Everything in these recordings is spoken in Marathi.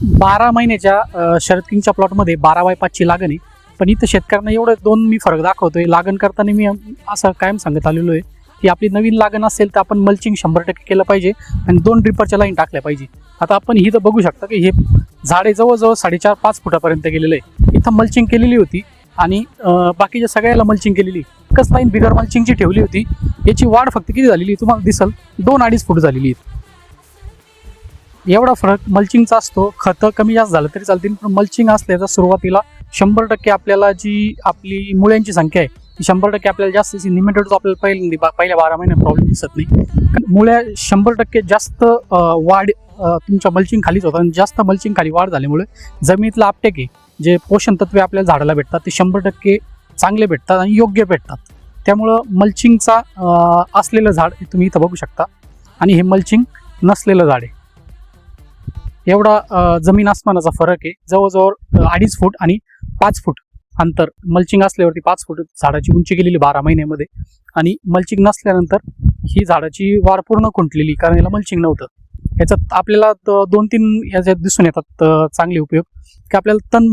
12 महिन्याच्या शरद किंगच्या प्लॉटमध्ये 12x5 ची लागण आहे. पण इथं शेतकऱ्यांना एवढं दोन मी फरक दाखवतोय. लागण करताना मी असं कायम सांगत आलेलो आहे की आपली नवीन लागण असेल तर आपण मल्चिंग 100% केलं पाहिजे आणि 2 ड्रिपरच्या लाईन टाकल्या पाहिजे. आता आपण ही तर बघू शकता की हे झाडे जवळजवळ 4.5-5 फुटापर्यंत गेलेलं आहे. इथं मल्चिंग केलेली होती आणि बाकीच्या सगळ्याला मल्चिंग केलेली. एकच लाईन बिगर मल्चिंगची ठेवली होती. याची वाढ फक्त किती झालेली तुम्हाला दिसल 2-2.5 फूट झालेली आहे. एवढा फरक मल्चिंगचा असतो. खतं कमी जास्त झालं तरी चालतील, पण मल्चिंग असल्याचा सुरुवातीला 100% आपल्याला जी आपली मुळ्यांची संख्या आहे ती 100% आपल्याला जास्त निमेटोडचा आपल्याला पहिल्या 12 महिन्यात प्रॉब्लेम दिसत नाही. मुळ्या 100% जास्त वाढ तुमच्या मल्चिंग खालीच होतात आणि जास्त मल्चिंग खाली वाढ झाल्यामुळे जमिनीतलं आपटेक आहे जे पोषण तत्वे आपल्याला झाडाला भेटतात ते 100% चांगले भेटतात आणि योग्य भेटतात. त्यामुळं मल्चिंगचा असलेलं झाड तुम्ही इथं बघू शकता आणि हे मल्चिंग नसलेलं झाड आहे. एवढा जमीन आसमानाचा फरक आहे. जवळजवळ 2.5 फूट आणि 5 फूट अंतर. मल्चिंग असल्यावरती 5 फूट झाडाची उंची गेलेली 12 महिन्यामध्ये आणि मल्चिंग नसल्यानंतर ही झाडाची वाढ पूर्ण खुंटलेली, कारण याला मल्चिंग नव्हतं. याच्यात आपल्याला 2-3 याच्यात दिसून येतात चांगले उपयोग की आपल्याला तण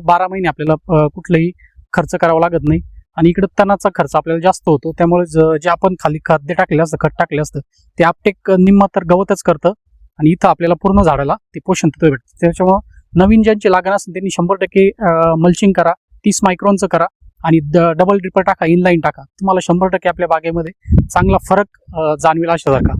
12 महिने आपल्याला कुठलाही खर्च करावा लागत नाही आणि इकडं तणाचा खर्च आपल्याला जास्त होतो. त्यामुळे जे आपण खाली खाद्य टाकलेलं असतं, खत टाकलेलं असतं ते आपटेक निम्मा तर गवतच करतं आणि इथं आपल्याला पूर्ण झाडाला ते पोषण तत्व भेटतं. त्याच्यामुळं नवीन ज्यांची लागण असेल त्यांनी 100% मल्चिंग करा. 30 मायक्रॉनचं करा आणि डबल ड्रिपर टाका, इनलाईन टाका. तुम्हाला 100% आपल्या बागेमध्ये चांगला फरक जाणवेल अशासारखा.